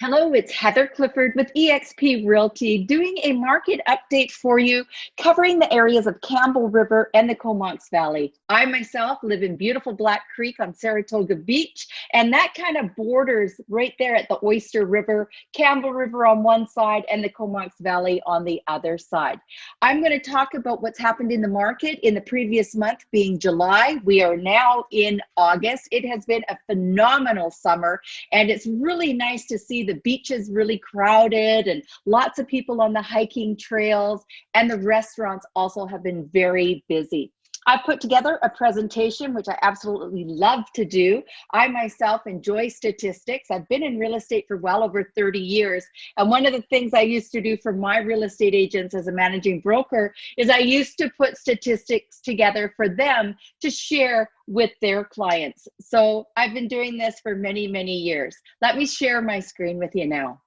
Hello, it's Heather Clifford with eXp Realty doing a market update for you covering the areas of Campbell River and the Comox Valley. I myself live in beautiful Black Creek on Saratoga Beach, and that kind of borders right there at the Oyster River, Campbell River on one side and the Comox Valley on the other side. I'm going to talk about what's happened in the market in the previous month being July. We are now in August. It has been a phenomenal summer, and it's really nice to see the beaches really crowded and lots of people on the hiking trails, and the restaurants also have been very busy. I've put together a presentation, which I absolutely love to do. I myself enjoy statistics. I've been in real estate for well over 30 years. And one of the things I used to do for my real estate agents as a managing broker is I used to put statistics together for them to share with their clients. So I've been doing this for many, many years. Let me share my screen with you now.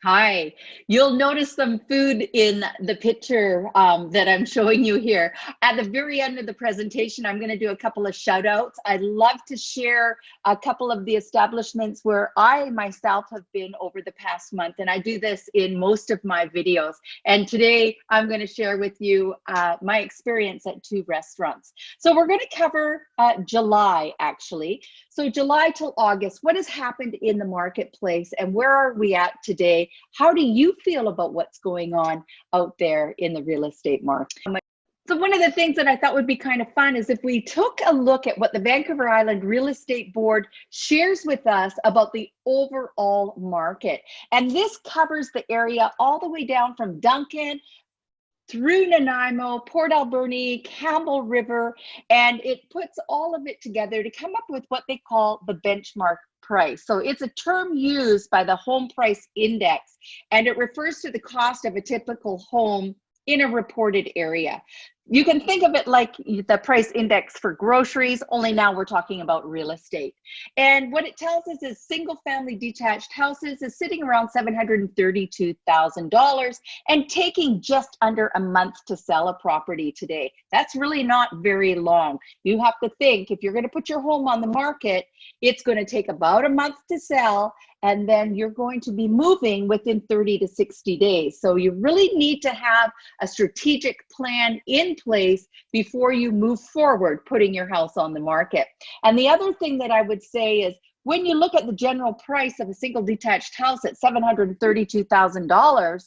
Hi, you'll notice some food in the picture that I'm showing you here. At the very end of the presentation, I'm going to do a couple of shout outs. I'd love to share a couple of the establishments where I myself have been over the past month, and I do this in most of my videos. And today I'm going to share with you my experience at two restaurants. So we're going to cover July, actually. So July till August, what has happened in the marketplace and where are we at today? How do you feel about what's going on out there in the real estate market? So one of the things that I thought would be kind of fun is if we took a look at what the Vancouver Island Real Estate Board shares with us about the overall market. And this covers the area all the way down from Duncan through Nanaimo, Port Alberni, Campbell River, and it puts all of it together to come up with what they call the benchmark price. So it's a term used by the Home Price Index, and it refers to the cost of a typical home in a reported area. You can think of it like the price index for groceries, only now we're talking about real estate. And what it tells us is single family detached houses is sitting around $732,000 and taking just under a month to sell a property today. That's really not very long. You have to think if you're going to put your home on the market, it's going to take about a month to sell, and then you're going to be moving within 30 to 60 days. So you really need to have a strategic plan in place before you move forward putting your house on the market. And the other thing that I would say is when you look at the general price of a single detached house at $732,000,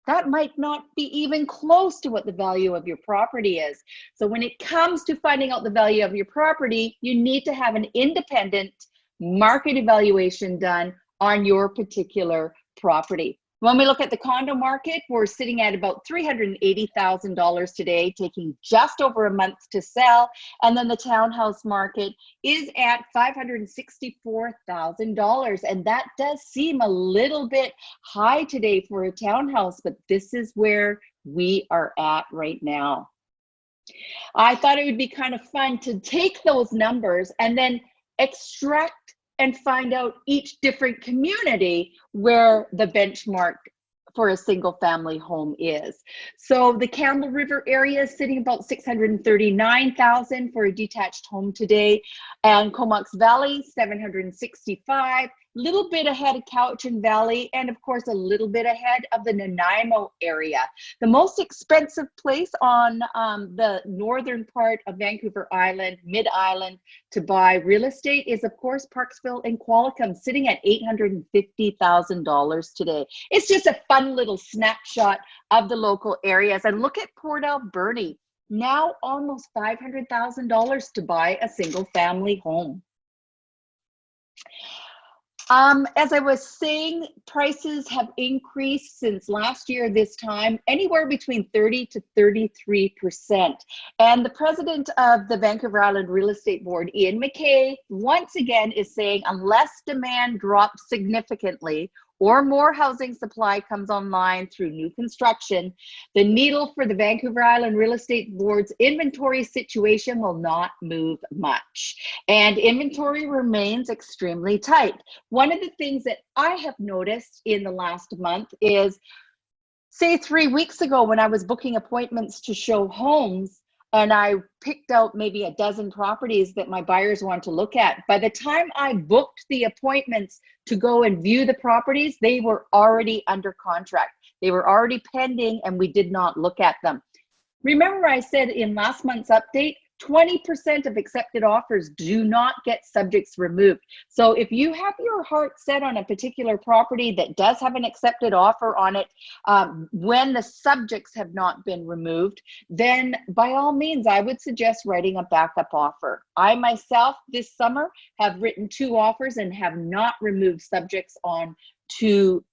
that might not be even close to what the value of your property is. So when it comes to finding out the value of your property, you need to have an independent market evaluation done on your particular property. When we look at the condo market, we're sitting at about $380,000 today, taking just over a month to sell. And then the townhouse market is at $564,000. And that does seem a little bit high today for a townhouse, but this is where we are at right now. I thought it would be kind of fun to take those numbers and then extract and find out each different community where the benchmark for a single family home is. So the Campbell River area is sitting about $639,000 for a detached home today, and Comox Valley $765,000, little bit ahead of Cowichan Valley, and of course a little bit ahead of the Nanaimo area. The most expensive place on the northern part of Vancouver Island, Mid-Island, to buy real estate is of course Parksville and Qualicum, sitting at $850,000 today. It's just a fun little snapshot of the local areas. And look at Port Alberni, now almost $500,000 to buy a single family home. As I was saying, prices have increased since last year this time, anywhere between 30 to 33%. And the president of the Vancouver Island Real Estate Board, Ian McKay, once again is saying unless demand drops significantly or more housing supply comes online through new construction, the needle for the Vancouver Island Real Estate Board's inventory situation will not move much. And inventory remains extremely tight. One of the things that I have noticed in the last month is, say 3 weeks ago when I was booking appointments to show homes, and I picked out maybe a dozen properties that my buyers want to look at. By the time I booked the appointments to go and view the properties, they were already under contract. They were already pending, and we did not look at them. Remember, I said in last month's update, 20% of accepted offers do not get subjects removed. So if you have your heart set on a particular property that does have an accepted offer on it, when the subjects have not been removed, then by all means, I would suggest writing a backup offer. I myself this summer have written 2 offers and have not removed subjects on 2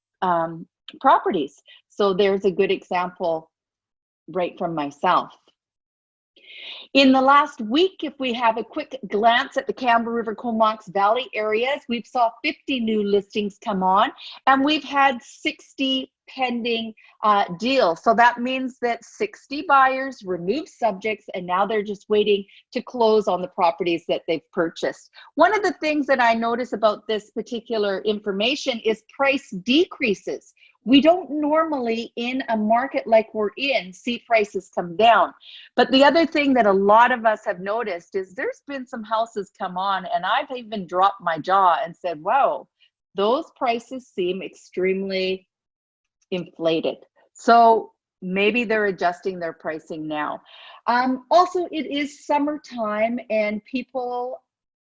properties. So there's a good example right from myself. In the last week, if we have a quick glance at the Campbell River, Comox Valley areas, we've saw 50 new listings come on, and we've had 60 pending deals. So that means that 60 buyers removed subjects, and now they're just waiting to close on the properties that they've purchased. One of the things that I notice about this particular information is price decreases. We don't normally, in a market like we're in, see prices come down. But the other thing that a lot of us have noticed is there's been some houses come on, and I've even dropped my jaw and said, wow, those prices seem extremely inflated. So maybe they're adjusting their pricing now. Also, it is summertime, and people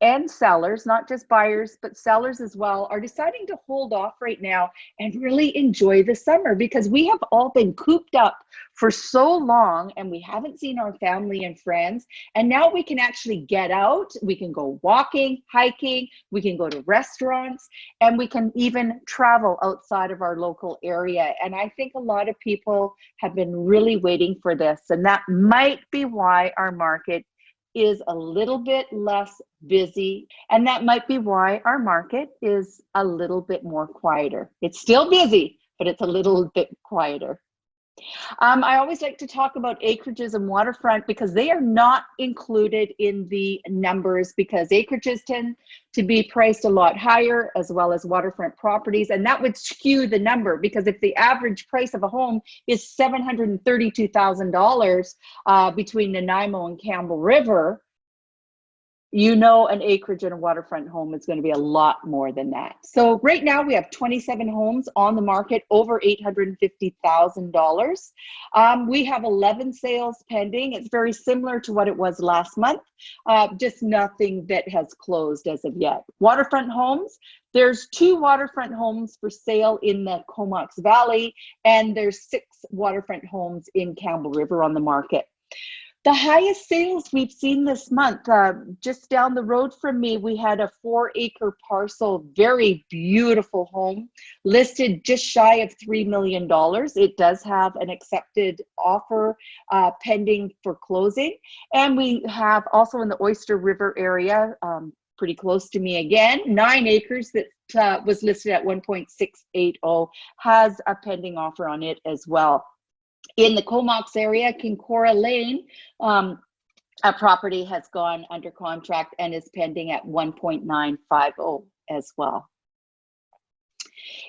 and sellers, not just buyers, but sellers as well, are deciding to hold off right now and really enjoy the summer, because we have all been cooped up for so long and we haven't seen our family and friends. And now we can actually get out. We can go walking, hiking, we can go to restaurants, and we can even travel outside of our local area. And I think a lot of people have been really waiting for this. And that might be why our market is a little bit less busy, and that might be why our market is a little bit more quieter. It's still busy, but it's a little bit quieter. I always like to talk about acreages and waterfront because they are not included in the numbers, because acreages tend to be priced a lot higher, as well as waterfront properties, and that would skew the number, because if the average price of a home is $732,000 between Nanaimo and Campbell River, you know an acreage and a waterfront home is going to be a lot more than that. So right now we have 27 homes on the market over $850,000. We have 11 sales pending. It's very similar to what it was last month, just nothing that has closed as of yet. Waterfront homes, there's 2 waterfront homes for sale in the Comox Valley, and there's 6 waterfront homes in Campbell River on the market. The highest sales we've seen this month, just down the road from me, we had a 4-acre parcel, very beautiful home, listed just shy of $3 million. It does have an accepted offer pending for closing. And we have also in the Oyster River area, pretty close to me again, 9 acres that was listed at 1.680, has a pending offer on it as well. In the Comox area, Kincora Lane, a property has gone under contract and is pending at 1.950 as well.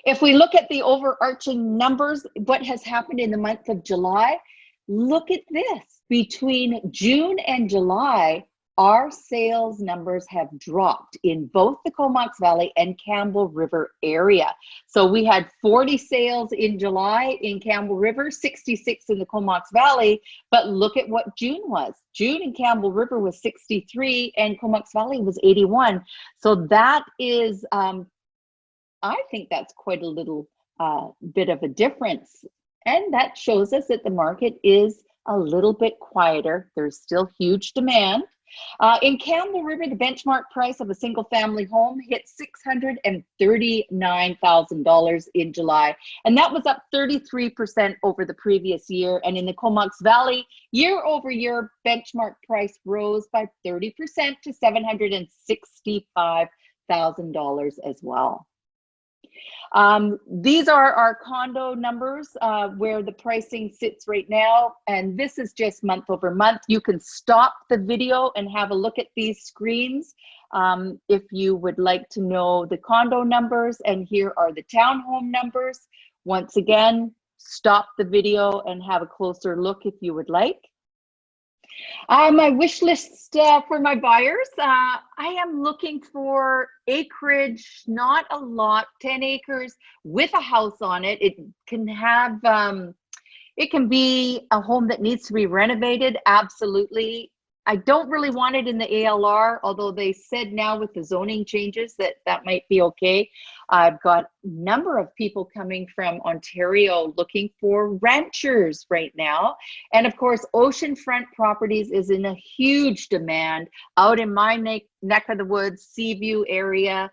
If we look at the overarching numbers, what has happened in the month of July, look at this. Between June and July, our sales numbers have dropped in both the Comox Valley and Campbell River area. So we had 40 sales in July in Campbell River, 66 in the Comox Valley, but look at what June was. June in Campbell River was 63 and Comox Valley was 81. So that is, I think that's quite a little bit of a difference. And that shows us that the market is a little bit quieter. There's still huge demand. In Campbell River, the benchmark price of a single family home hit $639,000 in July, and that was up 33% over the previous year. And in the Comox Valley, year over year, benchmark price rose by 30% to $765,000 as well. These are our condo numbers where the pricing sits right now, and this is just month over month. You can stop the video and have a look at these screens if you would like to know the condo numbers, and here are the townhome numbers. Once again, stop the video and have a closer look if you would like. My wish list for my buyers, I am looking for acreage, not a lot, 10 acres with a house on it. It can have, it can be a home that needs to be renovated, absolutely. I don't really want it in the ALR, although they said now with the zoning changes that that might be okay. I've got a number of people coming from Ontario looking for ranchers right now. And of course, oceanfront properties is in a huge demand out in my neck of the woods, Seaview area.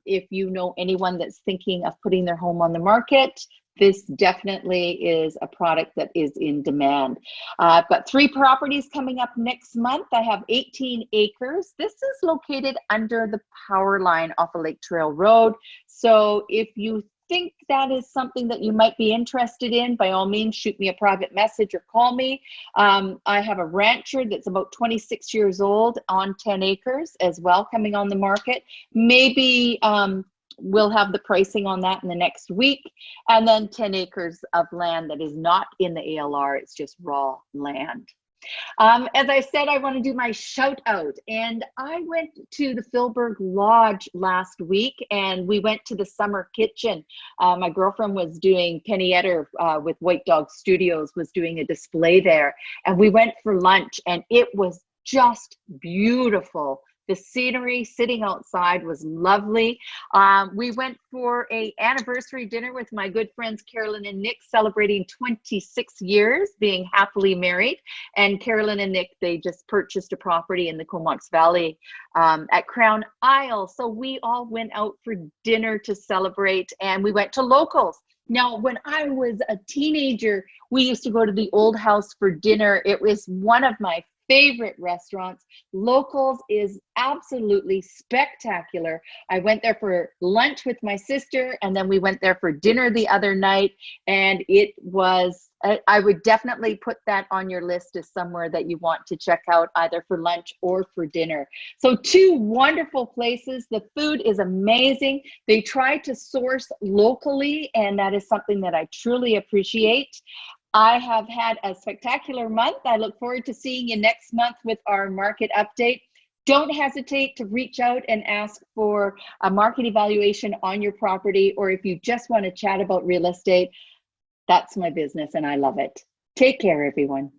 If you know anyone that's thinking of putting their home on the market, this definitely is a product that is in demand. I've got 3 properties coming up next month. I have 18 acres. This is located under the power line off of Lake Trail Road. So if you think that is something that you might be interested in, by all means, shoot me a private message or call me. I have a rancher that's about 26 years old on 10 acres as well coming on the market. Maybe we'll have the pricing on that in the next week. And then 10 acres of land that is not in the ALR, it's just raw land. As I said, I want to do my shout out, and I went to the Philberg Lodge last week and we went to the summer kitchen. My girlfriend was doing, Penny Etter with White Dog Studios was doing a display there, and we went for lunch and it was just beautiful. The scenery sitting outside was lovely. We went for an anniversary dinner with my good friends Carolyn and Nick, celebrating 26 years being happily married. And Carolyn and Nick, they just purchased a property in the Comox Valley at Crown Isle. So we all went out for dinner to celebrate, and we went to Locals. Now, when I was a teenager, we used to go to the Old House for dinner. It was one of my favorite restaurants. Locals is absolutely spectacular. I went there for lunch with my sister, and then we went there for dinner the other night, and it was, I would definitely put that on your list as somewhere that you want to check out either for lunch or for dinner. So 2 wonderful places. The food is amazing. They try to source locally, and that is something that I truly appreciate. I have had a spectacular month. I look forward to seeing you next month with our market update. Don't hesitate to reach out and ask for a market evaluation on your property, or if you just want to chat about real estate, that's my business and I love it. Take care, everyone.